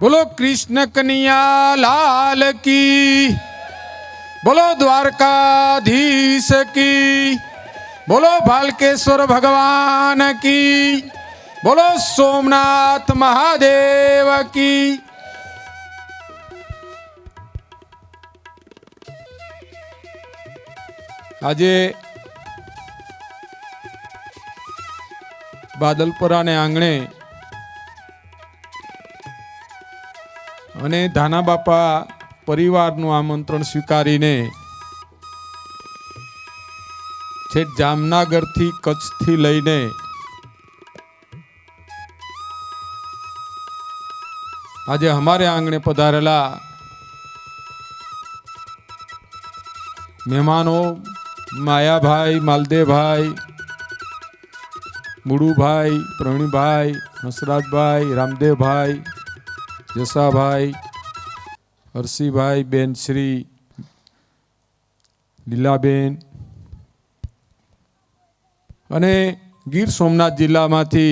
बोलो कृष्ण कन्हैया लाल की, बोलो द्वारकाधीश की, बोलो भालकेश्वर भगवान की, बोलो सोमनाथ महादेव की। આજે બાદલપરા ને આંગણે અને ધાના બાપા પરિવારનું આમંત્રણ સ્વીકારીને છેક જામનગરથી કચ્છથી લઈને આજે हमारे आंगणे पधारेला मेहमानों माया भाई, मालदेव भाई, मुड़ू भाई, प्रवीण भाई, हंसराज भाई, रामदेव भाई, जसा भाई, हर्षी भाई, बेन श्री लीलाबेन अने गीर सोमनाथ जिला मांथी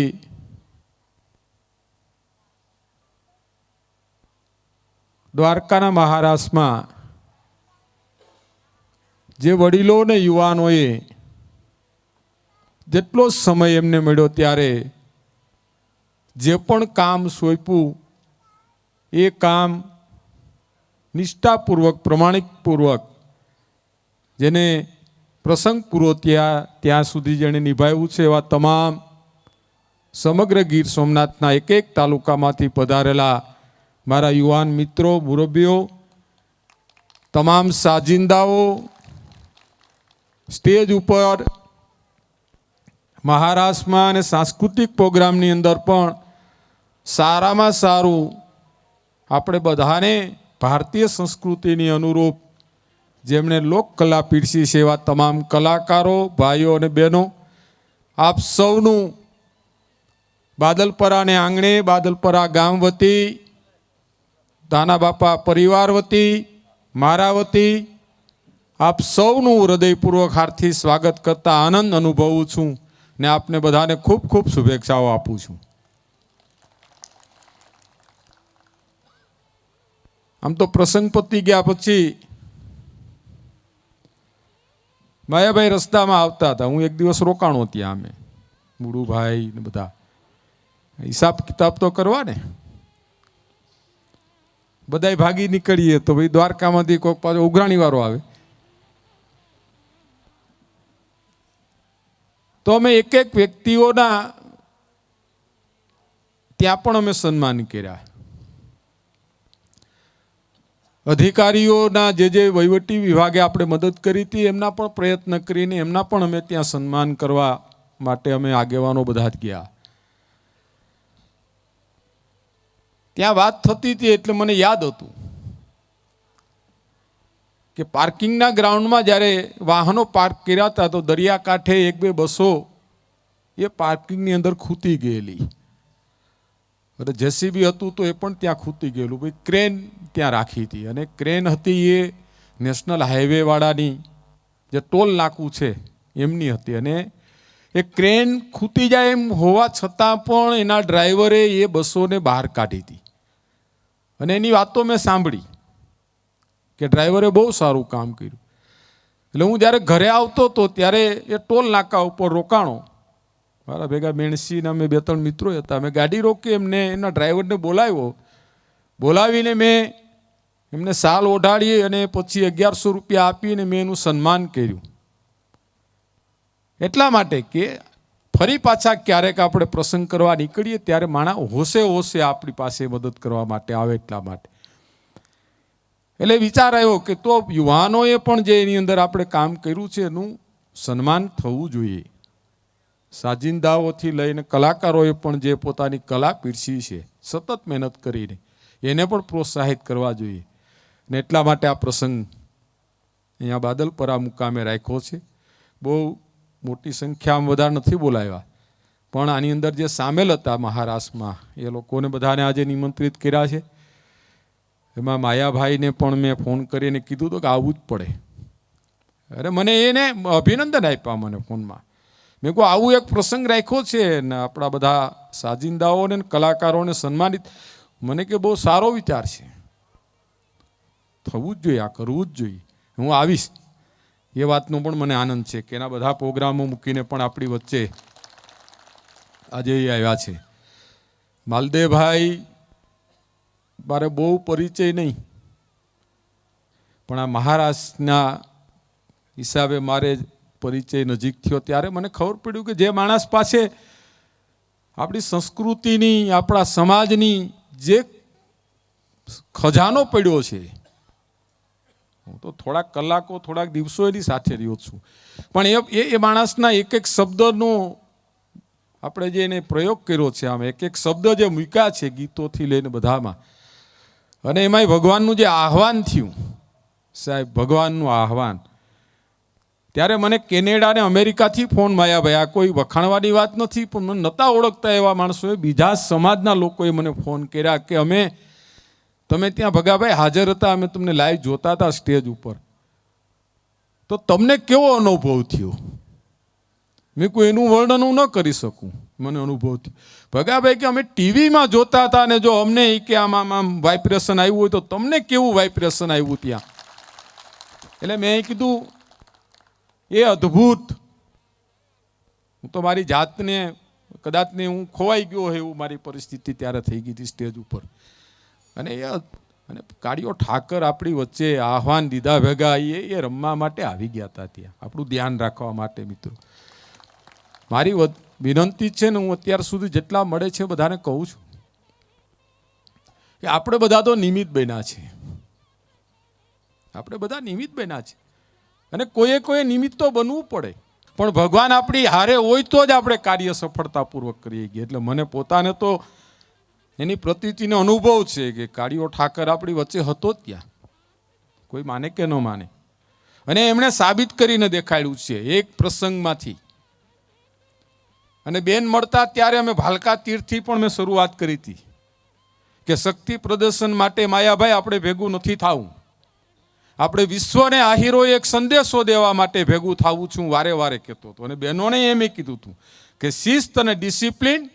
द्वारकाना महाराष्ट्र में जे वडीलो ने युवानोए जेटलो समय एमने मळ्यो त्यारे जे पण काम सोंप्युं ए काम निष्ठापूर्वक प्रमाणिकपूर्वक जेने प्रसंग पूरो त्या सुधी जेने निभाव्युं छे एवा तमाम समग्र गीर सोमनाथना एक एक तालुकामांथी पधारेला मारा युवान मित्रों, मुरब्बीओ, तमाम साजिंदाओ स्टेज पर महाराष्ट्र में सांस्कृतिक प्रोग्राम अंदर पण सारा में सारू आपणे बधाने भारतीय संस्कृति अनुरूप जेमने लोक कला पीरसी छे एवा तमाम कलाकारों, भाईओ अने बहनों, आप सौनु बादलपरा ने आंगणे, बादलपरा गाम वती, धाना बापा परिवार वती, मारा वती आप सौनु हृदयपूर्वक हार्दिक स्वागत करता आनंद अनुभवुं छुं ने आपने बधाने खूब खूब शुभेच्छाओ आपूं छुं। आम तो प्रसंग पती गया पछी मायाभाई रस्ता में आवता था, हूँ एक दिवस रोकाणो त्यां अमे मुड़ू भाई ने बधा हिसाब किताब तो करवा ने बधाई भागी निकळीए तो भाई द्वारकामांथी कोईक पाछो उघराणी वाळो आवे तो अमे एक एक व्यक्तिओना त्यां पण अमे सन्मान कर्या। अधिकारीओना जे वहीवटी विभागे आपणे मदद करी थी एमना पण प्रयत्न करीने एमना पण अमे त्यां सन्मान करवा माटे अमे आगेवानो बधा ज गया। त्यां वात थती थी एटले मने याद हतुं कि पार्किंगना ग्राउंड में ज्यारे वाहनों पार्क कर्या था तो दरियाकांठे एक बे बसों ये पार्किंग अंदर खूती गयेली अरे जेसीबी हतुं तो ए पण त्यां खूती गयेलुं। भाई क्रेन त्यां राखी थी अने क्रेन हती ए नेशनल हाईवे वाळानी जे टोल नाकू छे एमनी हती अने ए क्रेन खूती जाय एम होवा छतां पण एना ड्राइवरे ए बसोने बहार काढी थी अने एनी वातो मैं सांभळी कि ड्राइवरे बहुत सारू काम कर्युं। એટલે હું જ્યારે ઘરે આવતો હતો ત્યારે એ ટોલ નાકા ઉપર રોકાણો, મારા ભેગા મેણસીને અમે બે ત્રણ મિત્રો હતા, અમે ગાડી રોકી એમને એના ડ્રાઈવરને બોલાવ્યો, બોલાવીને મેં એમને સાલ ઓઢાડી અને પછી 1100 રૂપિયા આપીને મેં એનું સન્માન કર્યું એટલા માટે કે ફરી પાછા ક્યારેક આપણે પ્રસંગ કરવા નીકળીએ ત્યારે માણા હોશે હોશે આપણી પાસે મદદ કરવા માટે આવે એટલા માટે એટલે વિચાર આવ્યો કે તો યુવાનોએ પણ જે એની અંદર આપણે કામ કર્યું છે એનું સન્માન થવું જોઈએ। સાજિંદાઓથી લઈને કલાકારોએ પણ જે પોતાની કલા પીરસી છે સતત મહેનત કરીને એને પણ પ્રોત્સાહિત કરવા જોઈએ ને એટલા માટે આ પ્રસંગ અહીંયા બાદલપરા મુકામે રાખ્યો છે। બહુ મોટી સંખ્યામાં બધા નથી બોલાવ્યા પણ આની અંદર જે સામેલ હતા મહારાષ્ટ્રમાં એ લોકોને બધાને આજે નિમંત્રિત કર્યા છે। એમાં માયાભાઈને પણ મેં ફોન કરીને કીધું તો કે આવવું જ પડે। અરે મને એને અભિનંદન આપ્યા મને ફોનમાં। મેં કહું આવું એક પ્રસંગ રાખ્યો છે ને આપણા બધા સાજિંદાઓને કલાકારોને સન્માનિત મને કે બહુ સારો વિચાર છે, થવું જ જોઈએ, આ કરવું જ જોઈએ, હું આવીશ. એ વાતનો પણ મને આનંદ છે કે એના બધા પ્રોગ્રામો મૂકીને પણ આપણી વચ્ચે આજે એ આવ્યા છે. માલદેવભાઈ મારે બહુ પરિચય નહીં, પણ આ મહારાષ્ટ્રના હિસાબે મારે પરિચય નજીક થયો ત્યારે મને ખબર પડ્યું કે જે માણસ પાસે આપણી સંસ્કૃતિની, આપણા સમાજની જે ખજાનો પડ્યો છે, હું તો થોડાક કલાકો, થોડાક દિવસો એની સાથે રહ્યો છું, પણ એ માણસના એક એક શબ્દનો આપણે જે એને પ્રયોગ કર્યો છે, આમ એક એક શબ્દ જે મૂક્યા છે ગીતોથી લઈને બધામાં, અને એમાંય ભગવાનનું જે આહવાન થયું, સાહેબ ભગવાનનું આહવાન, ત્યારે મને કેનેડા અને અમેરિકાથી ફોન માયા ભાઈ, આ કોઈ વખાણવાની વાત નથી, પણ મને નહોતા ઓળખતા એવા માણસોએ, બીજા સમાજના લોકોએ મને ફોન કર્યા કે તમે ત્યાં ભગાભાઈ હાજર હતા, અમે તમને લાઈવ જોતા હતા સ્ટેજ ઉપર, તો તમને કેવો અનુભવ થયો? મેં કોઈ એનું વર્ણન હું ન કરી શકું, મને અનુભવ થયો. ભગાભાઈ કે અમે ટીવીમાં જોતા હતા અને જો અમને કે આમ વાઇબ્રેશન આવ્યું હોય તો તમને કેવું વાઇબ્રેશન આવ્યું ત્યાં? એટલે મેં કીધું એ અદ્ભુત, હું તો મારી જાતને કદાચ ને હું ખોવાઈ ગયો હોય એવું મારી પરિસ્થિતિ ત્યારે થઈ ગઈ હતી સ્ટેજ ઉપર. અને કાળીઓ ઠાકર આપણી વચ્ચે આહવાન દીધા ભેગા એ રમવા માટે આવી ગયા હતા ત્યાં, આપણું ધ્યાન રાખવા માટે. મિત્રો મારી વિનંતી છે ને, હું અત્યાર સુધી જેટલા મળે છે બધાને કહું છું કે આપણે બધા તો નિમિત્ત બન્યા છે, આપણે બધા નિમિત્ત બન્યા છે, અને કોઈ નિમિત્ત તો બનવું પડે, પણ ભગવાન આપણી હારે હોય તો જ આપણે કાર્ય સફળતાપૂર્વક કરીએ છીએ. એટલે મને પોતાને તો એની પ્રતીતિનો અનુભવ છે કે કાળીઓ ઠાકર આપણી વચ્ચે હતો જ ત્યાં, કોઈ માને કે ન માને, અને એમણે સાબિત કરીને દેખાડ્યું છે એક પ્રસંગમાંથી. અને બેન મળતા ત્યારે અમે ભાલકા તીરથી પણ મેં શરૂઆત કરી હતી કે શક્તિ પ્રદર્શન માટે માયાભાઈ આપણે ભેગું નથી થવું, આપણે વિશ્વને આહીરો એક સંદેશો દેવા માટે ભેગું થવું છું, વારે વારે કહેતો હતો. અને બહેનોને એમ કીધું હતું કે શિસ્ત અને ડિસિપ્લિન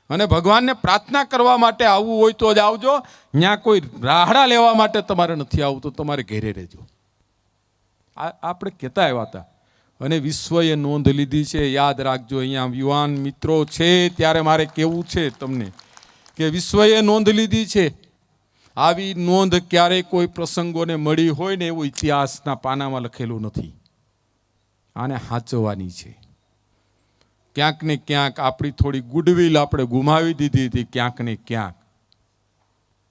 અને ભગવાનને પ્રાર્થના કરવા માટે આવવું હોય તો જ આવજો, ત્યાં કોઈ રાહડા લેવા માટે તમારે નથી આવવું તો તમારે ઘેરે રહેજો. આપણે કહેતા આવ્યા હતા, અને વિશ્વએ નોંધ લીધી છે. યાદ રાખજો, અહીંયા યુવાન મિત્રો છે ત્યારે મારે કહેવું છે તમને કે વિશ્વએ નોંધ લીધી છે. આવી નોંધ ક્યારેય કોઈ પ્રસંગોને મળી હોય ને એવું ઇતિહાસના પાનામાં લખેલું નથી. આને સાચવવાની છે. ક્યાંક ને ક્યાંક આપણી થોડી ગુડવિલ આપણે ગુમાવી દીધી હતી, ક્યાંક ને ક્યાંક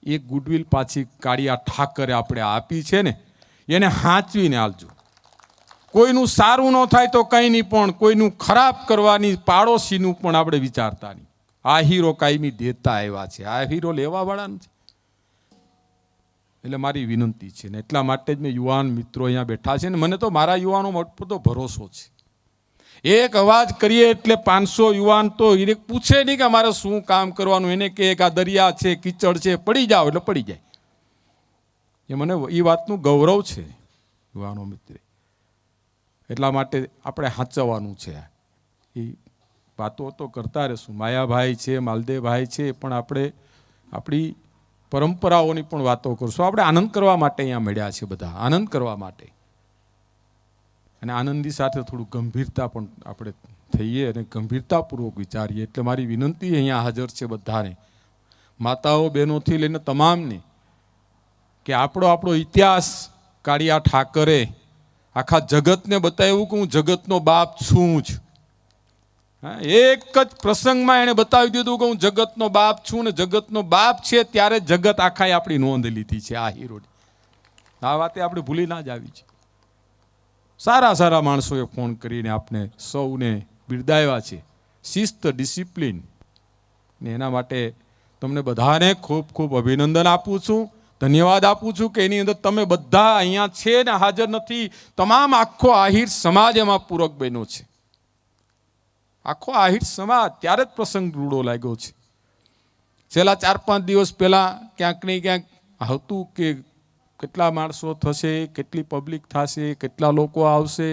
એ ગુડવિલ પાછી કાળિયા ઠાકરે આપણે આપી છે ને, એને સાચવીને હાલજો. કોઈનું સારું ન થાય તો કંઈ નહીં, પણ કોઈનું ખરાબ કરવાની પાડોશીનું પણ આપણે વિચારતા નહીં. આ હીરો કાયમી દેતા આવ્યા છે, આ હીરો લેવા વાળા નથી. એટલે મારી વિનંતી છે ને, એટલા માટે જ મેં યુવાન મિત્રો અહીંયા બેઠા છે ને, મને તો મારા યુવાનો મોટો ભરોસો છે. એક અવાજ કરીએ એટલે 500 યુવાન તો એને પૂછે નહીં કે અમારે શું કામ કરવાનું, એને કે આ દરિયા છે, કીચડ છે, પડી જાઓ એટલે પડી જાય. એ મને એ વાતનું ગૌરવ છે યુવાનો મિત્ર. એટલા માટે આપણે સાચવવાનું છે. એ વાતો તો કરતા રહેશું. માયાભાઈ છે, માલદેવભાઈ છે, પણ આપણે આપણી પરંપરાઓની પણ વાતો કરશું. આપણે આનંદ કરવા માટે અહીંયા મળ્યા છે, બધા આનંદ કરવા માટે, અને આનંદની સાથે થોડું ગંભીરતા પણ આપણે થઈએ અને ગંભીરતાપૂર્વક વિચારીએ. એટલે મારી વિનંતી અહીંયા હાજર છે બધાને, માતાઓ બહેનોથી લઈને તમામને, કે આપણો ઇતિહાસ કાળિયા ઠાકરે આખા જગતને બતાવ્યું કે હું જગતનો બાપ છું જ. એક જ પ્રસંગમાં એણે બતાવી દીધું કે હું જગતનો બાપ છું, ને જગતનો બાપ છે ત્યારે જગત આખાએ આપણી નોંધ લીધી છે આ હીરોની. આ વાતે આપણે ભૂલી ના જ આવી છે. સારા માણસોએ ફોન કરીને આપણે સૌને બિરદાવ્યા છે, શિસ્ત ડિસિપ્લિન ને. એના માટે તમને બધાને ખૂબ ખૂબ અભિનંદન આપું છું, ધન્યવાદ આપું છું કે એની અંદર તમે બધા અહીંયા છે ને હાજર નથી, તમામ આખો આહિર સમાજ એમાં પૂરક બન્યો છે. આખો આહિર સમાજ ત્યારે જ પ્રસંગ રૂડો લાગ્યો છે. છેલ્લા 4-5 દિવસ પહેલા ક્યાંક ને ક્યાંક હતું કે કેટલા માણસો થશે, કેટલી પબ્લિક થશે, કેટલા લોકો આવશે,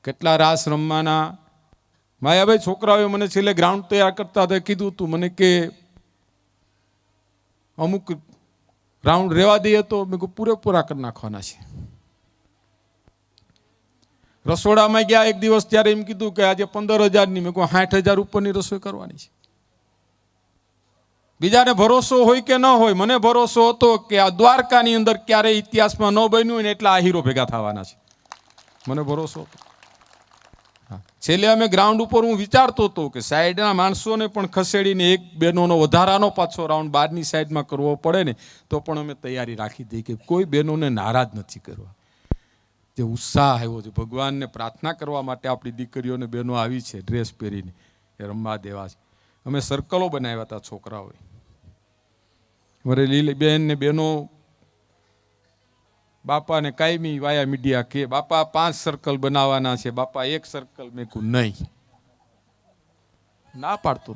કેટલા રાસ રમવાના. માયાભાઈ છોકરાઓએ મને છેલ્લે ગ્રાઉન્ડ તૈયાર કરતા હતા કીધું તું મને કે અમુક રાઉન્ડ રહેવા દઈએ તો મેં કહું પૂરેપૂરા કરી નાખવાના છે. રસોડામાં ગયા એક દિવસ, ત્યારે એમ કીધું કે આજે 15,000ની, મેં કહું 60,000 ઉપરની રસોઈ કરવાની છે. બીજાને ભરોસો હોય કે ન હોય, મને ભરોસો હતો કે આ દ્વારકાની અંદર ક્યારેય ઇતિહાસમાં ન બન્યું હોય ને એટલા આ હીરો ભેગા થવાના છે. મને ભરોસો હતો. છેલ્લે અમે ગ્રાઉન્ડ ઉપર હું વિચારતો હતો કે સાઈડના માણસોને પણ ખસેડીને એક બહેનોનો વધારાનો પાછો રાઉન્ડ બહારની સાઈડમાં કરવો પડે ને તો પણ અમે તૈયારી રાખી દઈ કે કોઈ બહેનોને નારાજ નથી કરવા. જે ઉત્સાહ આવ્યો છે, ભગવાનને પ્રાર્થના કરવા માટે આપણી દીકરીઓને બહેનો આવી છે ડ્રેસ પહેરીને, એ રમવા દેવા છે. અમે સર્કલો બનાવ્યા હતા છોકરાઓએ. મારે લીલી બેન ને બહેનો બાપાને કાયમી વાયા મીડિયા કે બાપા 5 સર્કલ બનાવવાના છે, બાપા 1 સર્કલ. મેં કહ્યું નહીં. ના પાડતો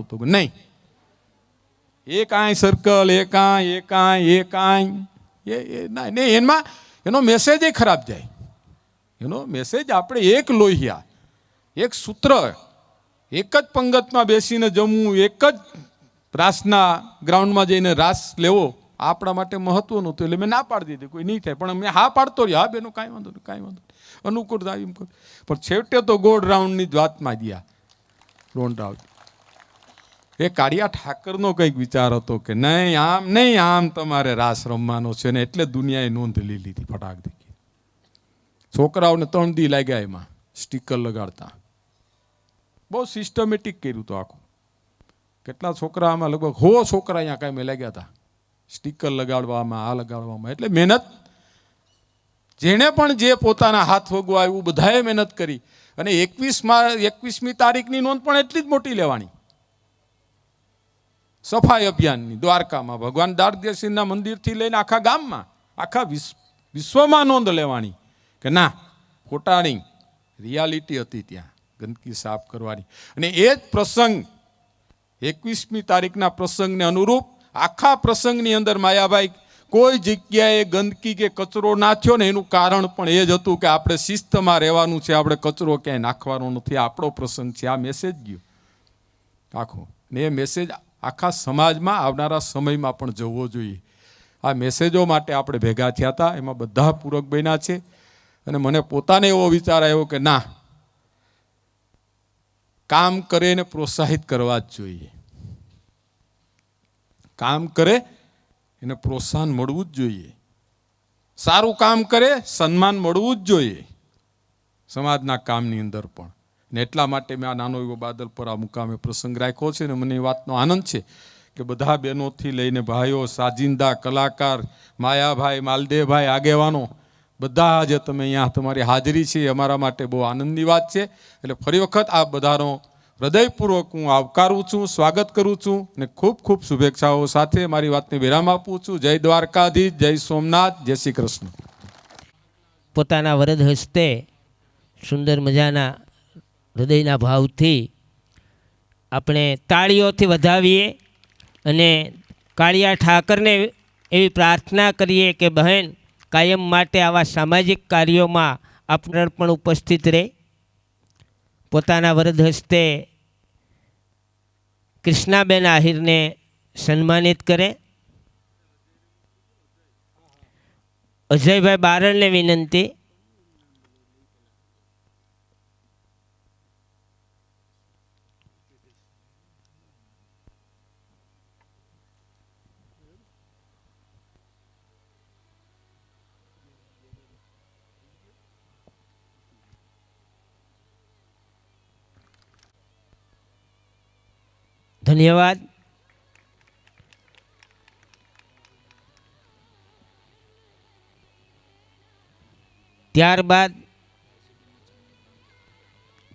હતો કે નહીં, એક આય સર્કલ, એક આય એમાં એનો મેસેજ ખરાબ જાય. એનો મેસેજ આપણે એક લોહિયા, એક સૂત્ર, એક જ પંગતમાં બેસીને જમવું, એક જ રાસના ગ્રાઉન્ડમાં જઈને રાસ લેવો આપણા માટે મહત્વનું હતું. એટલે મેં ના પાડી દીધી, કોઈ નહીં થાય. પણ મેં હા પાડતો રહ્યો, હા બેનો કાંઈ વાંધો નહીં, અનુકૂળ થાય એમ. પણ છેવટે તો ગોળ રાઉન્ડની જ વાતમાં ગયા. રોન્ડ રાઉન્ડ એ કાળિયા ઠાકરનો કંઈક વિચાર હતો કે નહીં આમ તમારે રાસ રમવાનો છે ને, એટલે દુનિયાએ નોંધ લઈ લીધી ફટાક દીધી. છોકરાઓને 3 દી લાગ્યા એમાં સ્ટીકર લગાડતા. બહુ સિસ્ટમેટિક કર્યું હતું આખું. કેટલા છોકરા આમાં, લગભગ 100 છોકરા અહીંયા કાંઈ મેં લાગ્યા હતા સ્ટીકર લગાડવામાં, આ લગાડવામાં. એટલે મહેનત, જેણે પણ જે પોતાના હાથ વગવા આવ્યું બધાએ મહેનત કરી. અને 21મી તારીખની નોંધ પણ એટલી જ મોટી લેવાની, સફાઈ અભિયાનની. દ્વારકામાં ભગવાન દ્વારકાધીશના મંદિરથી લઈને આખા ગામમાં, આખા વિશ્વમાં નોંધ લેવાની કે ના, ખોટા નહીં, રિયાલિટી હતી ત્યાં ગંદકી સાફ કરવાની. અને એ જ પ્રસંગ 21મી તારીખના પ્રસંગને અનુરૂપ આખા પ્રસંગની અંદર માયાભાઈ કોઈ જગ્યાએ ગંદકી કે કચરો નાખ્યો ને, એનું કારણ પણ એ જ હતું કે આપણે શિસ્તમાં રહેવાનું છે, આપણે કચરો ક્યાંય નાખવાનો નથી, આપણો પ્રસંગ છે. આ મેસેજ ગયો આખો. ને એ મેસેજ આખા સમાજમાં આવનારા સમયમાં પણ જવો જોઈએ. આ મેસેજો માટે આપણે ભેગા થયા હતા, એમાં બધા પૂરક બન્યા છે. અને મને પોતાને એવો વિચાર આવ્યો કે ના, કામ કરે એને પ્રોત્સાહિત કરવા જ જોઈએ. કામ કરે એને પ્રોત્સાહન મળવું જ જોઈએ. સારું કામ કરે સન્માન મળવું જ જોઈએ સમાજના કામની અંદર પણ. ને એટલા માટે મેં આ નાનો એવો બાદલપરા મુકામે પ્રસંગ રાખ્યો છે. ને મને એ વાતનો આનંદ છે કે બધા બહેનોથી લઈને ભાઈઓ, સાજિંદા, કલાકાર, માયાભાઈ, માલદેવભાઈ, આગેવાનો, બધા આજે તમે અહીંયા તમારી હાજરી છે, અમારા માટે બહુ આનંદની વાત છે. એટલે ફરી વખત આ બધાનો હૃદયપૂર્વક હું આવકારું છું, સ્વાગત કરું છું અને ખૂબ ખૂબ શુભેચ્છાઓ સાથે મારી વાતને વિરામ આપું છું. જય દ્વારકાધીશ, જય સોમનાથ, જય શ્રી કૃષ્ણ. પોતાના વરદ હસ્તે સુંદર મજાના હૃદયના ભાવથી આપણે તાળીઓથી વધાવીએ અને કાળિયા ઠાકરને એવી પ્રાર્થના કરીએ કે બહેન કાયમ માટે આવા સામાજિક કાર્યોમાં આપણે પણ ઉપસ્થિત રહે. પોતાના વરદ હસ્તે કૃષ્ણાબેન આહિરને સન્માનિત કરે. અજયભાઈ બારણને વિનંતી. ધન્યવાદ. ત્યારબાદ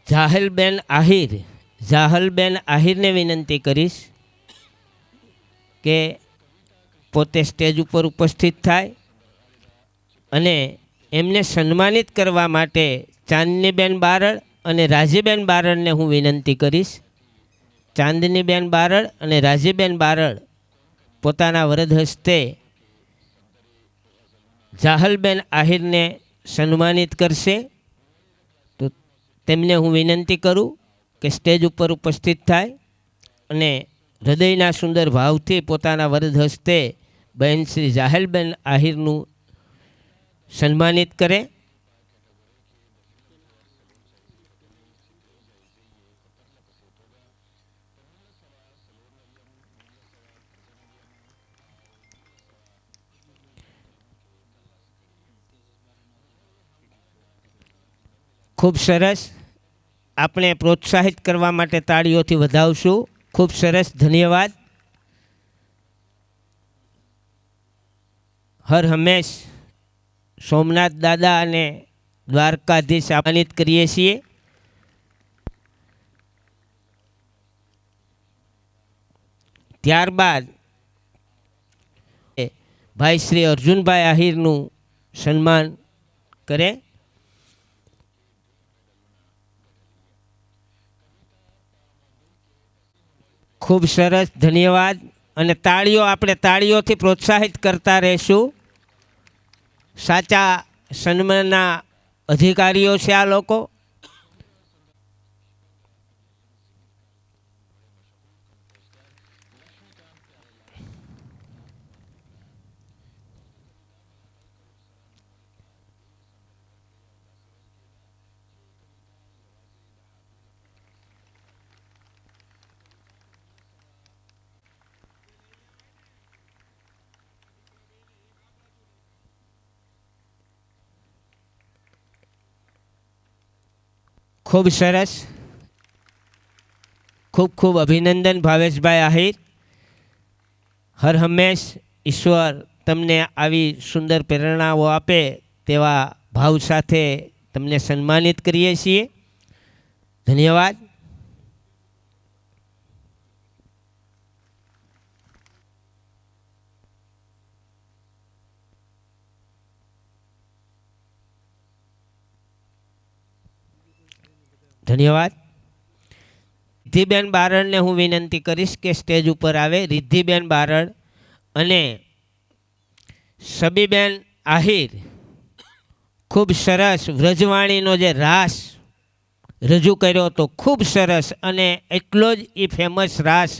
જાહલબેન આહિરને વિનંતી કરીશ કે પોતે સ્ટેજ ઉપર ઉપસ્થિત થાય અને એમને સન્માનિત કરવા માટે ચાંદનીબેન બારડ અને રાજીબેન બારડને હું વિનંતી કરીશ. ચાંદનીબેન બારડ અને રાજીબેન બારડ પોતાના વરદ હસ્તે જાહલબેન આહિરને સન્માનિત કરશે. તો તેમને હું વિનંતી કરું કે સ્ટેજ ઉપર ઉપસ્થિત થાય અને હૃદયના સુંદર ભાવથી પોતાના વરદ હસ્તે બહેન શ્રી જાહેલબેન આહિરનું સન્માનિત કરે. ખૂબ સરસ. આપણે પ્રોત્સાહિત કરવા માટે તાળીઓથી વધાવશું. ખૂબ સરસ, ધન્યવાદ. હર હંમેશ સોમનાથ દાદા અને દ્વારકાધીશ સન્માનિત કરીએ છીએ. ત્યારબાદ ભાઈ શ્રી અર્જુનભાઈ આહિરનું સન્માન કરે. ખૂબ સરસ, ધન્યવાદ. અને તાળીઓ, આપણે તાળીઓથી પ્રોત્સાહિત કરતા રહેશું. સાચા સન્માનના અધિકારીઓ છે આ લોકો. ખૂબ સરસ. ખૂબ ખૂબ અભિનંદન ભાવેશભાઈ આહિર. હર હંમેશ ઈશ્વર તમને આવી સુંદર પ્રેરણાઓ આપે તેવા ભાવ સાથે તમને સન્માનિત કરીએ છીએ. ધન્યવાદ. ધન્યવાદ. રિદ્ધિબેન બારડને હું વિનંતી કરીશ કે સ્ટેજ ઉપર આવે. રિદ્ધિબેન બારડ અને સબીબેન આહિર ખૂબ સરસ વ્રજવાણીનો જે રાસ રજૂ કર્યો હતો, ખૂબ સરસ, અને એટલો જ એ ફેમસ રાસ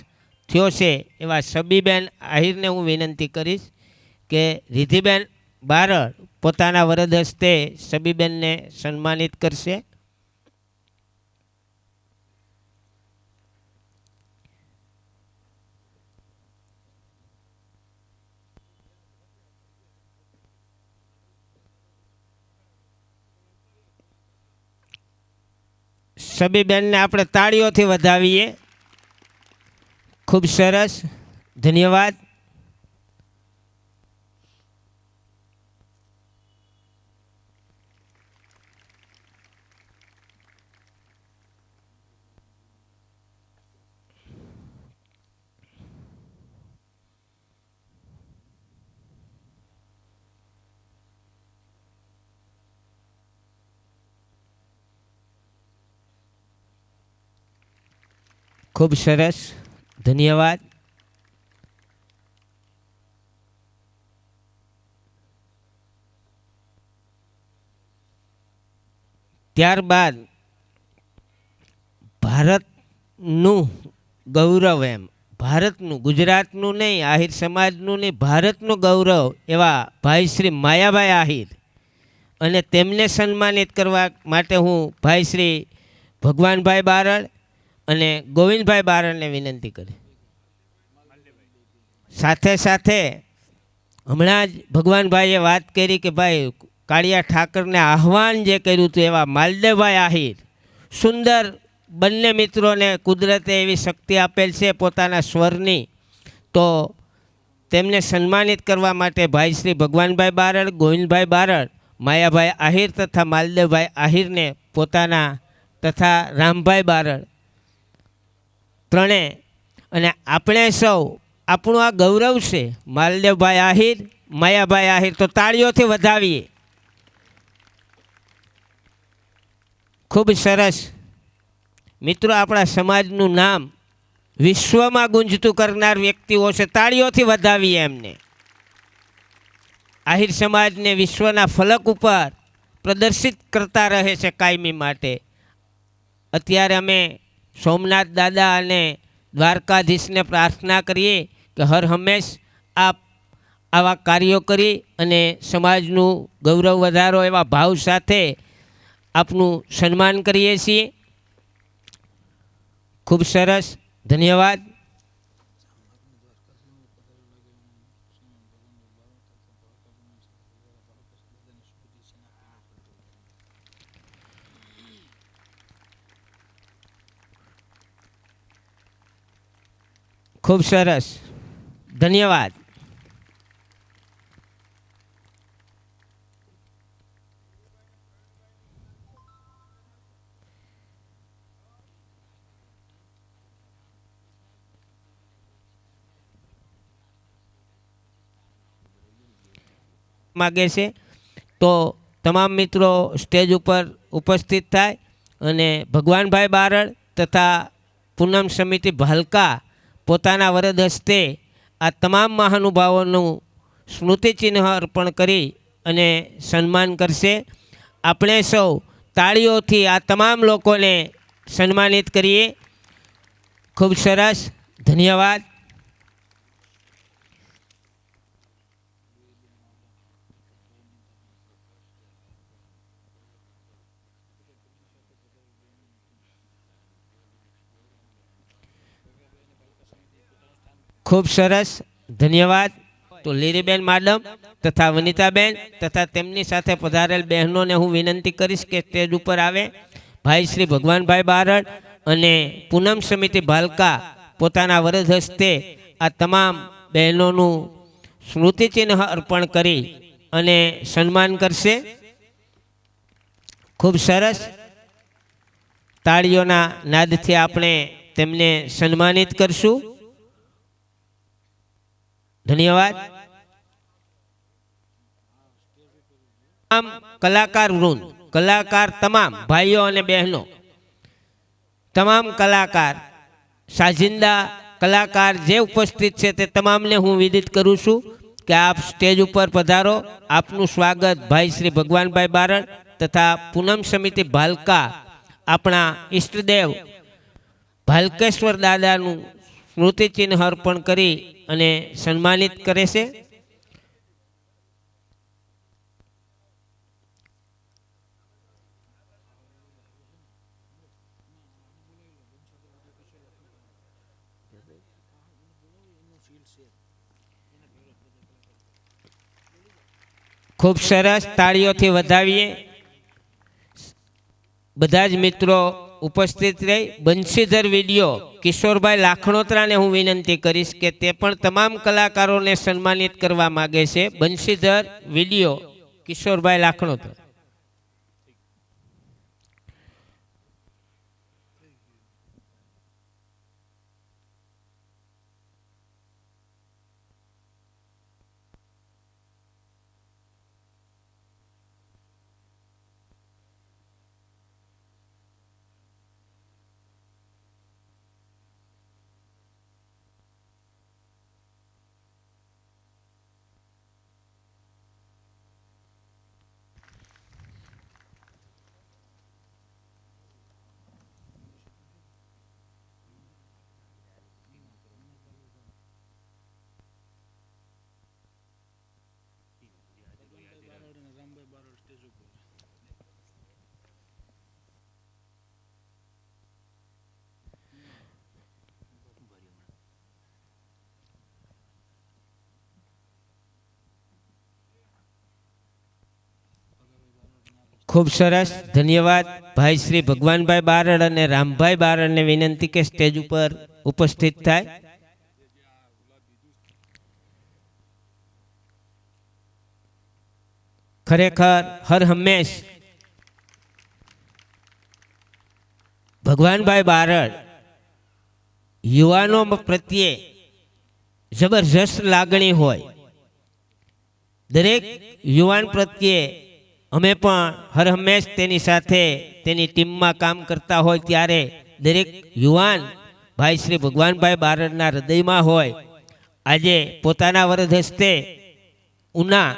થયો છે એવા સબીબેન આહિરને હું વિનંતી કરીશ કે રિદ્ધિબેન બારડ પોતાના વરદ હસ્તે સબીબેનને સન્માનિત કરશે. સબીબેનને આપણે તાળીઓથી વધાવીએ. ખૂબ સરસ, ધન્યવાદ. ખૂબ સરસ, ધન્યવાદ. ત્યારબાદ ભારતનું ગૌરવ, એમ ભારતનું, ગુજરાતનું નહીં, આહિર સમાજનું નહીં, ભારતનું ગૌરવ એવા ભાઈ શ્રી માયાભાઈ આહિર, અને તેમને સન્માનિત કરવા માટે હું ભાઈ શ્રી ભગવાનભાઈ બારડ અને ગોવિંદભાઈ બારડને વિનંતી કરી. સાથે સાથે હમણાં જ ભગવાનભાઈએ વાત કરી કે ભાઈ કાળિયા ઠાકરને આહવાન જે કર્યું હતું એવા માલદેવભાઈ આહિર, સુંદર, બંને મિત્રોને કુદરતે એવી શક્તિ આપેલ છે પોતાના સ્વરની, તો તેમને સન્માનિત કરવા માટે ભાઈ શ્રી ભગવાનભાઈ બારડ, ગોવિંદભાઈ બારડ, માયાભાઈ આહિર તથા માલદેવભાઈ આહિરને પોતાના તથા રામભાઈ બારડ ત્રણે, અને આપણે સૌ, આપણું આ ગૌરવ છે માલદેવભાઈ આહિર, માયાભાઈ આહિર, તો તાળીઓથી વધાવીએ. ખૂબ સરસ. મિત્રો, આપણા સમાજનું નામ વિશ્વમાં ગુંજતું કરનાર વ્યક્તિઓ છે, તાળીઓથી વધાવીએ એમને. આહિર સમાજને વિશ્વના ફલક ઉપર પ્રદર્શિત કરતા રહે છે કાયમી માટે. અત્યારે અમે સોમનાથ દાદા અને દ્વારકાધીશને પ્રાર્થના કરીએ કે હર હંમેશ આપ આવા કાર્યો કરી અને સમાજનું ગૌરવ વધારો એવા ભાવ સાથે આપનું સન્માન કરીએ છીએ. ખૂબ સરસ, ધન્યવાદ. ખૂબ સરસ, ધન્યવાદ. માગે છે તો તમામ મિત્રો સ્ટેજ ઉપર ઉપસ્થિત થાય અને ભગવાનભાઈ બારડ તથા પૂનમ સમિતિ ભાલકા પોતાના વરદ હસ્તે આ તમામ મહાનુભાવોનું સ્મૃતિચિહ્ન અર્પણ કરી અને સન્માન કરશે. આપણે સૌ તાળીઓથી આ તમામ લોકોને સન્માનિત કરીએ. ખૂબ સરસ, ધન્યવાદ. ખૂબ સરસ, ધન્યવાદ. તો લીરીબેન માડમ તથા વનિતાબેન તથા તેમની સાથે પધારેલ બહેનોને હું વિનંતી કરીશ કે સ્ટેજ ઉપર આવે. ભાઈ શ્રી ભગવાનભાઈ બારડ અને પૂનમ સમિતિ ભાલકા પોતાના વરદ હસ્તે આ તમામ બહેનોનું સ્મૃતિચિહ્ન અર્પણ કરી અને સન્માન કરશે. ખૂબ સરસ, તાળીઓના નાદથી આપણે તેમને સન્માનિત કરશું. ધન્યવાદ. તમામ કલાકાર વૃંદ, કલાકાર તમામ ભાઈઓ અને બહેનો, તમામ કલાકાર, સાજિંદા કલાકાર જે ઉપસ્થિત છે તે તમામને હું વિદિત કરું છું કે આપ સ્ટેજ ઉપર પધારો. આપનું સ્વાગત ભાઈ શ્રી ભગવાનભાઈ બારડ તથા પૂનમ સમિતિ ભાલકા આપણા ઈષ્ટદેવ ભાલકેશ્વર દાદાનું સ્મૃતિચિહ્ન અર્પણ કરી અને સન્માનિત કરે છે. ખૂબ સરસ, તાળીઓથી વધાવીએ. બધા જ મિત્રો ઉપસ્થિત રહી. બંશીધર વિડીયો કિશોરભાઈ લાખણોત્રાને હું વિનંતી કરીશ કે તે પણ તમામ કલાકારોને સન્માનિત કરવા માગે છે. બંશીધર વિડીયો કિશોરભાઈ લાખણોત્રા. ખૂબ સરસ, ધન્યવાદ. ભાઈ શ્રી ભગવાનભાઈ બારડ અને રામભાઈ બારડને વિનંતી કે સ્ટેજ ઉપર ઉપસ્થિત થાય. ખરેખર હર હંમેશ ભગવાનભાઈ બારડ યુવાનો પ્રત્યે જબરજસ્ત લાગણી હોય. દરેક યુવાન પ્રત્યે અમે પણ હર હંમેશ તેની સાથે તેની ટીમમાં કામ કરતા હોય ત્યારે દરેક યુવાન ભાઈ શ્રી ભગવાનભાઈ બારડના હૃદયમાં હોય. આજે પોતાના વરદ હસ્તે ઉના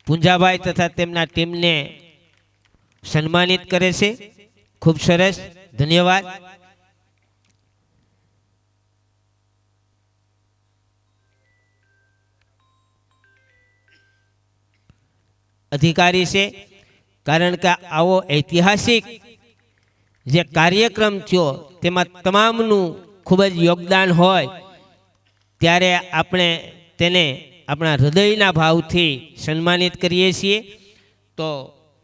પુંજાભાઈ તથા તેમના ટીમને સન્માનિત કરે છે. ખૂબ સરસ, ધન્યવાદ. અધિકારી છે, કારણ કે આવો ઐતિહાસિક જે કાર્યક્રમ થયો તેમાં તમામનું ખૂબ જ યોગદાન હોય ત્યારે આપણે તેને આપણા હૃદયના ભાવથી સન્માનિત કરીએ છીએ. તો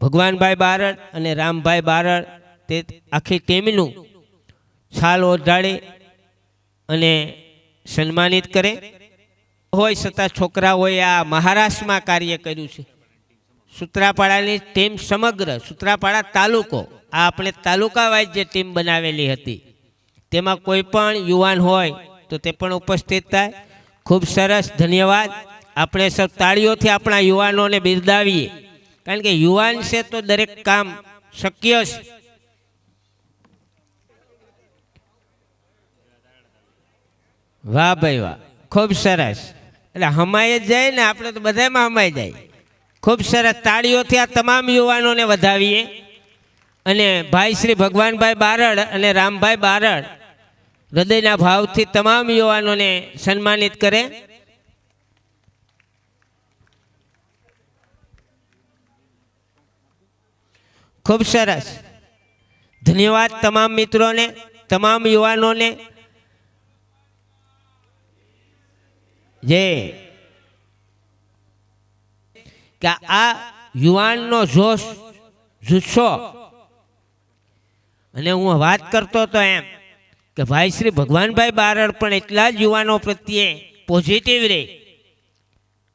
ભગવાનભાઈ બારડ અને રામભાઈ બારડ તે આખી ટીમનું છાલ ઓઢાડી અને સન્માનિત કરે. હોય છતાં છોકરાઓએ આ મહારાષ્ટ્રમાં કાર્ય કર્યું છે. સૂત્રાપાડાની ટીમ સમગ્ર સૂત્રાપાડા તાલુકો, આ આપણે તાલુકા વાઇઝ જે ટીમ બનાવેલી હતી તેમાં કોઈ પણ યુવાન હોય તો તે પણ ઉપસ્થિત થાય. ખૂબ સરસ, ધન્યવાદ. આપણે સૌ તાળીઓથી આપણા યુવાનોને બિરદાવીએ, કારણ કે યુવાન છે તો દરેક કામ શક્ય છે. વાહ ભાઈ વાહ, ખૂબ સરસ. એટલે હમાય જ જાય ને, આપણે તો બધામાં હમાઈ જાય. ખૂબ સરસ, તાળીઓથી આ તમામ યુવાનોને વધાવીએ. અને ભાઈ શ્રી ભગવાનભાઈ બારડ અને રામભાઈ બારડ હૃદયના ભાવથી તમામ યુવાનોને સન્માનિત કરે. ખૂબ સરસ, ધન્યવાદ તમામ મિત્રોને, તમામ યુવાનોને. જે કે આ યુવાનનો જોશ જુસ્સો, અને હું વાત કરતો હતો એમ કે ભાઈ શ્રી ભગવાનભાઈ બારડ પણ એટલા જ યુવાનો પ્રત્યે પોઝિટિવ રહે.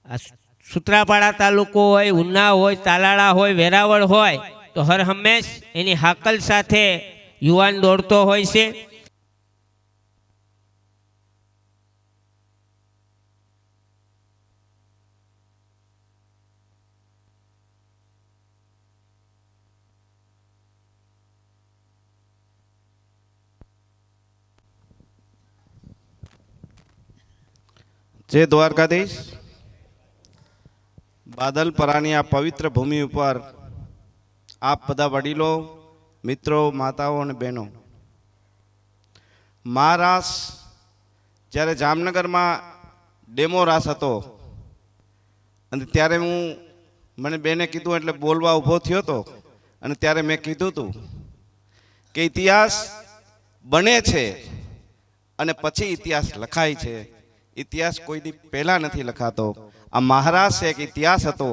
આ સૂત્રાપાડા તાલુકો હોય, ઉના હોય, તાલાળા હોય, વેરાવળ હોય, તો હર હંમેશ એની હાકલ સાથે યુવાન દોડતો હોય છે. જય દ્વારકાધીશ. બાદલપરાની આ પવિત્ર ભૂમિ ઉપર આપ બધા વડીલો, મિત્રો, માતાઓ અને બહેનો, રાસ જ્યારે જામનગરમાં ડેમો રાસ હતો અને ત્યારે મને બેને કીધું એટલે બોલવા ઊભો થયો હતો. અને ત્યારે મેં કીધું હતું કે ઇતિહાસ બને છે અને પછી ઇતિહાસ લખાય છે. ઇતિહાસ કોઈ દી પહેલા નથી લખાતો. આ મહારાષ્ટ્ર એક ઇતિહાસ હતો.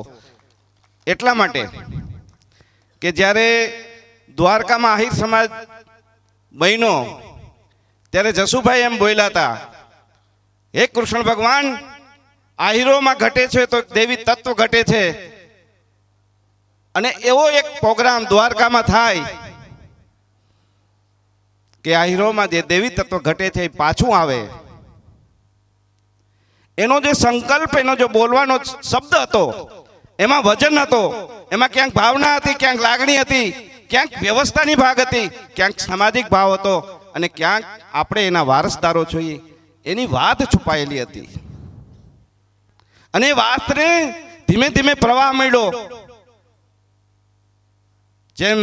એટલા માટે કે જ્યારે દ્વારકામાં આહિર સમાજ બહેનો, ત્યારે જસુભાઈ એમ બોલ્યા હતા, હે કૃષ્ણ ભગવાન, આહિરોમાં ઘટે છે તો દેવી તત્વ ઘટે છે. અને એવો એક પ્રોગ્રામ દ્વારકામાં થાય કે આહિરોમાં જે દેવી તત્વ ઘટે છે એ પાછું આવે. એનો જે સંકલ્પ, એનો જે બોલવાનો શબ્દ હતો, એમાં વજન હતો, એમાં ક્યાંક ભાવના હતી, ક્યાંક લાગણી હતી, ક્યાંક વ્યવસ્થાની ભાગ હતી, ક્યાંક સામાજિક ભાવ હતો, અને ક્યાંક આપણે એના વારસદારો છીએ એની વાત છુપાયેલી હતી. અને એ વાતને ધીમે ધીમે પ્રવાહ મળ્યો. જેમ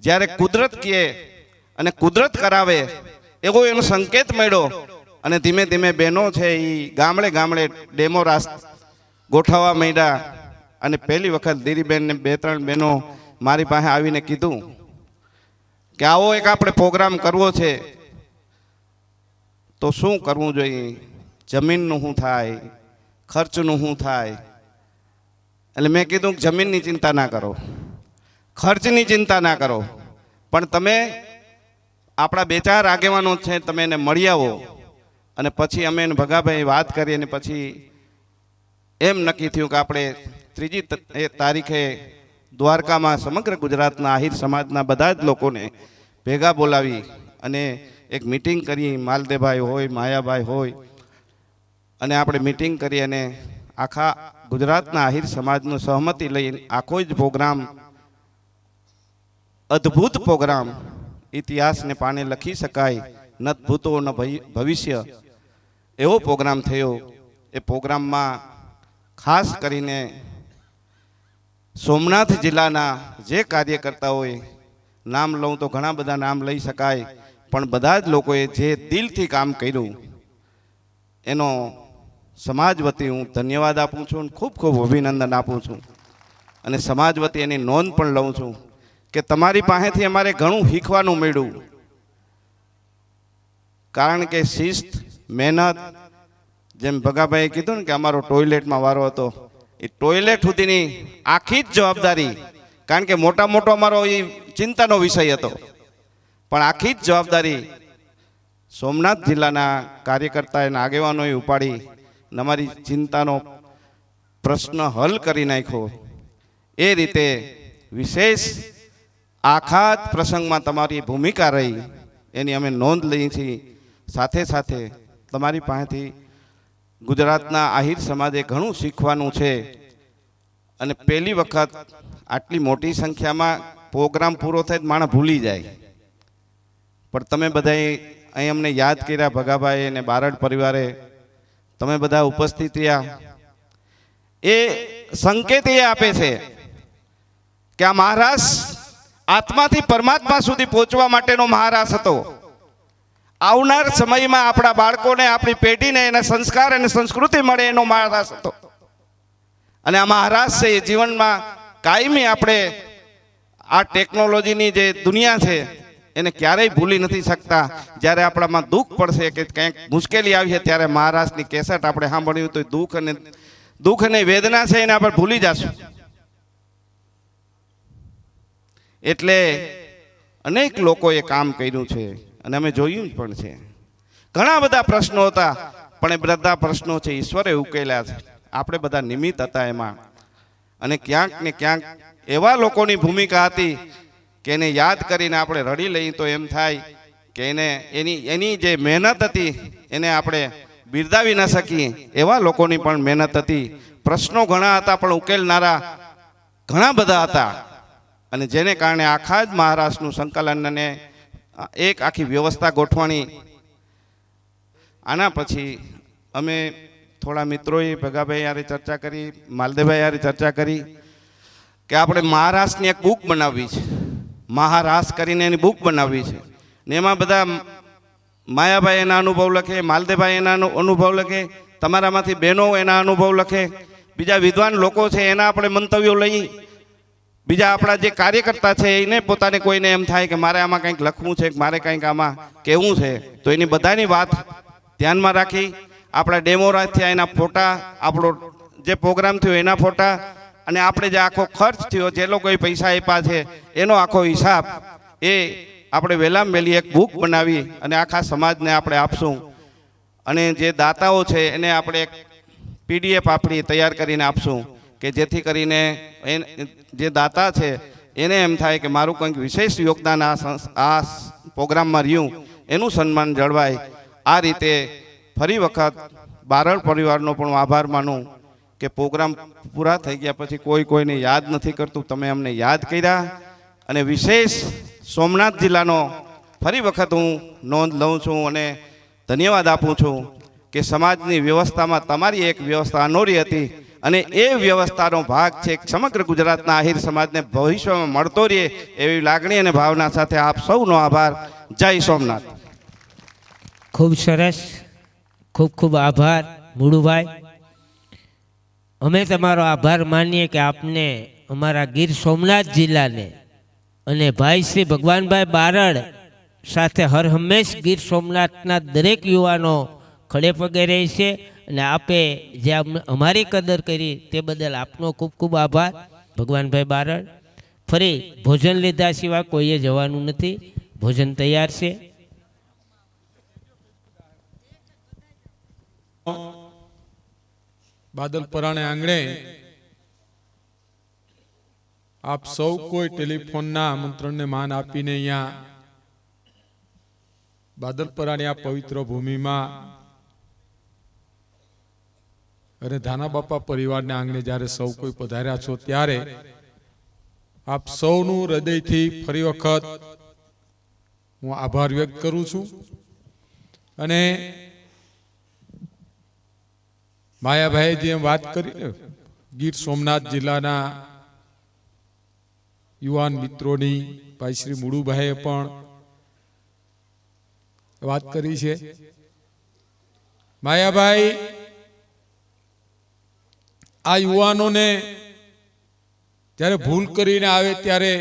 જ્યારે કુદરત કહે અને કુદરત કરાવે એવો એનો સંકેત મળ્યો. અને ધીમે ધીમે બહેનો છે એ ગામડે ગામડે ડેમો રાસ ગોઠવવા માંડ્યા. અને પહેલી વખત દીરીબેન ને 2-3 બહેનો મારી પાસે આવીને કીધું કે આવો એક આપણે પ્રોગ્રામ કરવો છે, તો શું કરવું જોઈએ, જમીનનું શું થાય, ખર્ચનું શું થાય. એટલે મેં કીધું કે જમીનની ચિંતા ના કરો, ખર્ચની ચિંતા ના કરો, પણ તમે આપણા 2-4 આગેવાનો છે, તમે એને મળી આવો. અને પછી અમે ભગાભાઈ વાત કરી અને પછી એમ નક્કી થયું કે આપણે 3જી તારીખે દ્વારકામાં સમગ્ર ગુજરાતના આહિર સમાજના બધા જ લોકોને ભેગા બોલાવી અને એક મિટિંગ કરી. માલદેભાઈ હોય, માયાભાઈ હોય, અને આપણે મિટિંગ કરી અને આખા ગુજરાતના આહિર સમાજનું સહમતિ લઈ આખો જ પ્રોગ્રામ, અદ્ભુત પ્રોગ્રામ, ઇતિહાસને પાને લખી શકાય, ન ભૂતો ન ભવિષ્ય, એવો પ્રોગ્રામ થયો. એ પ્રોગ્રામમાં ખાસ કરીને સોમનાથ જિલ્લાના જે કાર્યકર્તાઓએ, નામ લઉં તો ઘણા બધા નામ લઈ શકાય, પણ બધા જ લોકોએ જે દિલથી કામ કર્યું એનો સમાજ વતી હું ધન્યવાદ આપું છું, ખૂબ ખૂબ અભિનંદન આપું છું. અને સમાજ વતી એની નોંધ પણ લઉં છું કે તમારી પાસેથી અમારે ઘણું શીખવાનું મળ્યું. કારણ કે શિસ્ત, મહેનત, જેમ ભગાભાઈએ કીધું ને કે અમારો ટોયલેટમાં વારો હતો, એ ટોયલેટ સુધીની આખી જ જવાબદારી, કારણ કે મોટો અમારો એ ચિંતાનો વિષય હતો, પણ આખી જ જવાબદારી સોમનાથ જિલ્લાના કાર્યકર્તા અને આગેવાનોએ ઉપાડી અને અમારી ચિંતાનો પ્રશ્ન હલ કરી નાખ્યો. એ રીતે વિશેષ આખા જ પ્રસંગમાં તમારી ભૂમિકા રહી એની અમે નોંધ લઈ છીએ. સાથે સાથે તમારી પાસેથી ગુજરાતના આહિર સમાજે ઘણું શીખવાનું છે. અને પહેલી વખત આટલી મોટી સંખ્યામાં પ્રોગ્રામ પૂરો થાય માણસ ભૂલી જાય, પણ તમે બધાએ અહીં અમને યાદ કર્યા, ભગાભાઈ અને બારડ પરિવારે તમે બધા ઉપસ્થિત રહ્યા. એ સંકેત એ આપે છે કે આ મહારાષ્ટ્ર આત્માથી પરમાત્મા સુધી પહોંચવા માટેનો મહારાષ્ટ્ર હતો. આવનાર સમયમાં આપણા બાળકોને, આપણી પેઢીને એના સંસ્કાર અને સંસ્કૃતિ મળે એનો મહારાષ્ટ્ર હતો. અને આ મહારાષ્ટ્ર છે એ જીવનમાં કાયમી આપણે આ ટેકનોલોજીની જે દુનિયા છે એને ક્યારેય ભૂલી નથી શકતા. જ્યારે આપણામાં દુઃખ પડશે કે કંઈક મુશ્કેલી આવી છે ત્યારે મહારાષ્ટ્રની કેસેટ આપણે સાંભળ્યું તો દુઃખ અને વેદના છે એને આપણે ભૂલી જશું. એટલે અનેક લોકોએ કામ કર્યું છે અને અમે જોયું પણ છે. ઘણા બધા પ્રશ્નો હતા, પણ એ બધા પ્રશ્નો છે ઈશ્વરે ઉકેલ્યા છે. આપણે બધા નિમિત્ત હતા એમાં. અને ક્યાંક ને ક્યાંક એવા લોકોની ભૂમિકા હતી કે એને યાદ કરીને આપણે રડી લઈએ તો એમ થાય કે એની જે મહેનત હતી એને આપણે બિરદાવી ન શકીએ. એવા લોકોની પણ મહેનત હતી. પ્રશ્નો ઘણા હતા, પણ ઉકેલનારા ઘણા બધા હતા. અને જેને કારણે આખા જ મહારાષ્ટ્રનું સંકલન અને એક આખી વ્યવસ્થા ગોઠવણી. આના પછી અમે થોડા મિત્રોએ ભગાભાઈ યારે ચર્ચા કરી, માલદેભાઈ યારે ચર્ચા કરી કે આપણે મહારાષ્ટ્રની એક બુક બનાવવી છે. મહારાષ્ટ્ર કરીને એની બુક બનાવવી છે. ને એમાં બધા માયાભાઈ એના અનુભવ લખે, માલદેભાઈ એના અનુભવ લખે, તમારામાંથી બહેનો એના અનુભવ લખે, બીજા વિદ્વાન લોકો છે એના આપણે મંતવ્યો લઈ, બીજા આપણા જે કાર્યકર્તા છે એને પોતાને કોઈને એમ થાય કે મારે આમાં કંઈક લખવું છે, મારે કંઈક આમાં કહેવું છે, તો એની બધાની વાત ધ્યાનમાં રાખી આપણા ડેમો થયા એના ફોટા, આપણો જે પ્રોગ્રામ થયો એના ફોટા, અને આપણે જે આખો ખર્ચ થયો, જે લોકોએ પૈસા આપ્યા છે એનો આખો હિસાબ, એ આપણે વહેલામાં વહેલી એક બુક બનાવી અને આખા સમાજને આપણે આપશું. અને જે દાતાઓ છે એને આપણે એક PDF આપણી તૈયાર કરીને આપશું કે જેથી કરીને જે દાતા છે એને એમ થાય કે મારું કંઈક વિશેષ યોગદાન આ પ્રોગ્રામમાં રહ્યું, એનું સન્માન જળવાય. આ રીતે ફરી વખત બારડ પરિવારનો પણ આભાર માનું કે પ્રોગ્રામ પૂરા થઈ ગયા પછી કોઈને યાદ નથી કરતું. તમે અમને યાદ કર્યા. અને વિશેષ સોમનાથ જિલ્લાનો ફરી વખત હું નોંધ લઉં છું અને ધન્યવાદ આપું છું કે સમાજની વ્યવસ્થામાં તમારી એક વ્યવસ્થા અનોરી હતી. અને એ વ્યવસ્થાનો ભાગ છે સમગ્ર ગુજરાતના આહિર સમાજને ભવિષ્યમાં મળતો રહે એવી લાગણી અને ભાવના સાથે આપ સૌનો આભાર. જય સોમનાથ. ખૂબ સરસ, ખૂબ ખૂબ આભાર મુળુભાઈ. અમે તમારો આભાર માનીએ કે આપને અમારા ગીર સોમનાથ જિલ્લાને અને ભાઈ શ્રી ભગવાનભાઈ બારડ સાથે હર હંમેશ ગીર સોમનાથના દરેક યુવાનો ખડે પગે રહે છે. અને આપે જે અમારી કદર કરી તે બદલ આપનો ખૂબ ખૂબ આભાર ભગવાનભાઈ બારડ. ફરી ભોજન લીધા સિવાય કોઈએ જવાનું નથી. ભોજન તૈયાર છે. બાદલપરાણે આંગણે આપ સૌ કોઈ ટેલિફોનના આમંત્રણને માન આપીને અહીંયા બાદલપરાની આ પવિત્ર ભૂમિમાં અને ધાના બાપા પરિવારના આંગણે જ્યારે સૌ કોઈ પધાર્યા છો ત્યારે આપ સૌનું હૃદયથી ફરી વખત હું આભાર વ્યક્ત કરું છું. અને માયાભાઈ જેમ વાત કરી ગીર સોમનાથ જિલ્લાના યુવાન મિત્રોની ભાઈ શ્રી મુળુભાઈએ પણ વાત કરી છે. માયાભાઈ આ યુવાનોને જ્યારે ભૂલ કરીને આવે ત્યારે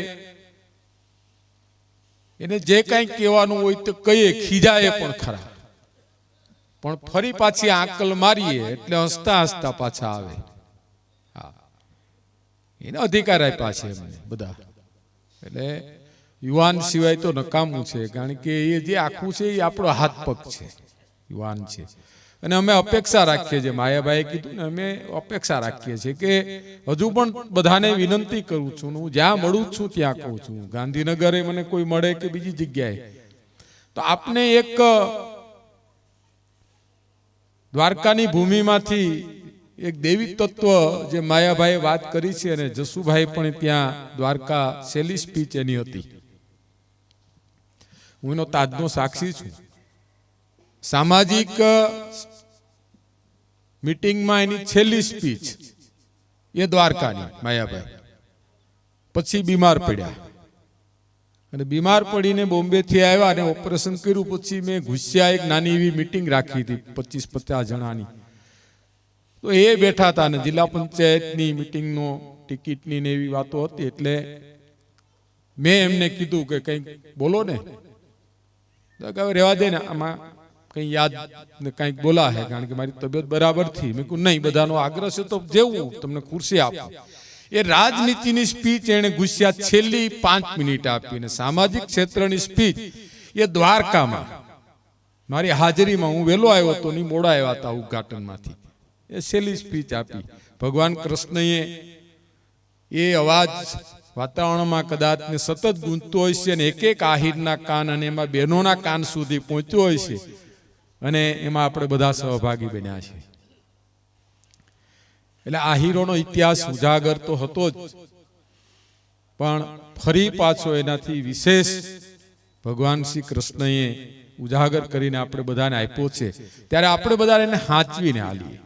એને જે કાંઈ કહેવાનું હોય તો કહીએ, ખીજાય પણ ખરા, પણ ફરી પાછી આંકલ મારીએ એટલે હસતા હસતા પાછા આવે. હા, એને અધિકાર આપ્યા છે એમને બધા. એટલે યુવાન સિવાય તો નકામું છે, કારણ કે એ જે આખું છે એ આપણો હાથ પગ છે, યુવાન છે. અને અમે અપેક્ષા રાખીએ છીએ, માયાભાઈએ કીધું ને, અમે અપેક્ષા રાખીએ છીએ કે હજુ પણ બધાને વિનંતી કરું છું, હું જ્યાં મળું છું ત્યાં કહું છું, ગાંધીનગરે મને કોઈ મળે કે બીજી જગ્યાએ, તો આપને એક દ્વારકાની ભૂમિમાંથી એક દેવી તત્વ જે માયાભાઈએ વાત કરી છે, અને જસુભાઈ પણ ત્યાં દ્વારકા છેલ્લી સ્પીચ એની હતી, હું એનો તાજનો સાક્ષી છું. સામાજિક મીટિંગમાં એની છેલ્લી સ્પીચ એ દ્વારકાની માયાભાઈ, પછી બીમાર પડ્યા, અને બીમાર પડીને બોમ્બેથી આવ્યા અને ઓપરેશન કર્યું. પછી મેં ઘુસ્યા એક નાની એવી મીટિંગ રાખી હતી 25-50 જણાની, તો એ બેઠા હતા, અને જિલ્લા પંચાયતની મીટિંગનો ટિકિટની ને એવી વાતો હતી. એટલે મેં એમને કીધું કે કંઈક બોલો ને, હવે રહેવા દે ને, આમાં કંઈ યાદ ને કંઈક બોલા હે, કારણ કે મારી તબિયત બરાબર થી. મેં કહ્યું નહીં, બધાનો આગ્રહ છે તો જેવું તમને ખુરશી આપો. એ રાજનીતિની સ્પીચ એને ગુસ્યા છેલ્લી 5 મિનિટ આપી, ને સામાજિક ક્ષેત્રની સ્પીચ એ દ્વારકામાં મારી હાજરીમાં, હું વહેલો આવ્યો હતો નહીં, મોડા આવ્યા હતા ઉદ્ઘાટનમાંથી, એ છેલ્લી સ્પીચ આપી. ભગવાન કૃષ્ણએ એ અવાજ વાતાવરણમાં કદાચ ને સતત ગૂંજતો હોય છે, અને એક એક આહિરના કાન અને એમાં બહેનોના કાન સુધી પહોંચ્યો હોય છે, અને એમાં આપણે બધા સહભાગી બન્યા છે. એટલે આહિરોનો ઇતિહાસ ઉજાગર તો હતો જ, પણ ફરી પાછો એનાથી વિશેષ ભગવાન શ્રી કૃષ્ણએ ઉજાગર કરીને આપણે બધાને આપ્યો છે. ત્યારે આપણે બધા એને હાંચવીને હાલીએ.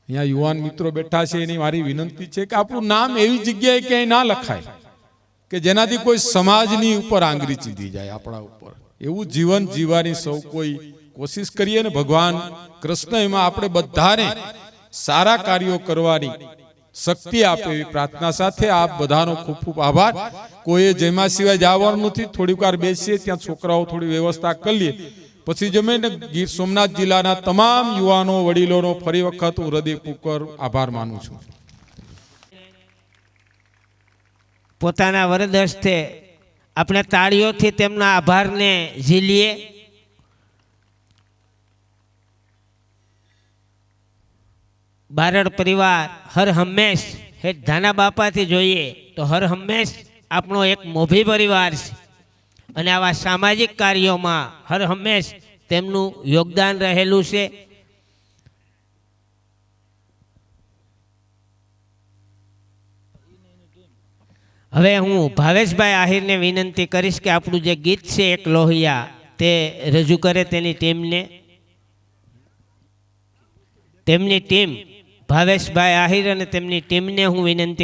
અહીંયા યુવાન મિત્રો બેઠા છે, એની મારી વિનંતી છે કે આપણું નામ એવી જગ્યાએ ક્યાંય ના લખાય કે જેનાથી કોઈ સમાજની ઉપર આંગળી ચીંધી જાય આપણા ઉપર. એવું જીવન જીવવાની સૌ કોઈ કોશિશ કરીએ ને. ભગવાન કૃષ્ણ એમાં આપણે બધાને સારા કાર્યો કરવાની શક્તિ આપે એવી પ્રાર્થના સાથે આપ બધાનો ખૂબ ખૂબ આભાર. કોઈએ જેમાં સિવાય જવાનું નથી, થોડીક વાર બેસીએ, ત્યાં છોકરાઓ થોડી વ્યવસ્થા કરી લે, પછી જમીને ગીર સોમનાથ જિલ્લાના તમામ યુવાનો વડીલોનો ફરી વખત હું હૃદયપૂર્વક આભાર માનું છું. પોતાના વરદ હસ્તે આપણે તાળીઓથી તેમના આભારને ઝીલીએ. બારડ પરિવાર હર હંમેશ હેઠ ધાના બાપાથી જોઈએ તો હર હંમેશ આપણો એક મોભી પરિવાર છે, અને આવા સામાજિક કાર્યોમાં હર હંમેશ તેમનું યોગદાન રહેલું છે. હવે હું ભાવેશભાઈ આહિરને વિનંતી કરીશ કે આપણું જે ગીત છે એક લોહિયા તે રજૂ કરે તેની ટીમને. તેમની ટીમ ભાવેશભાઈ આહિર અને તેમની ટીમને હું વિનંતી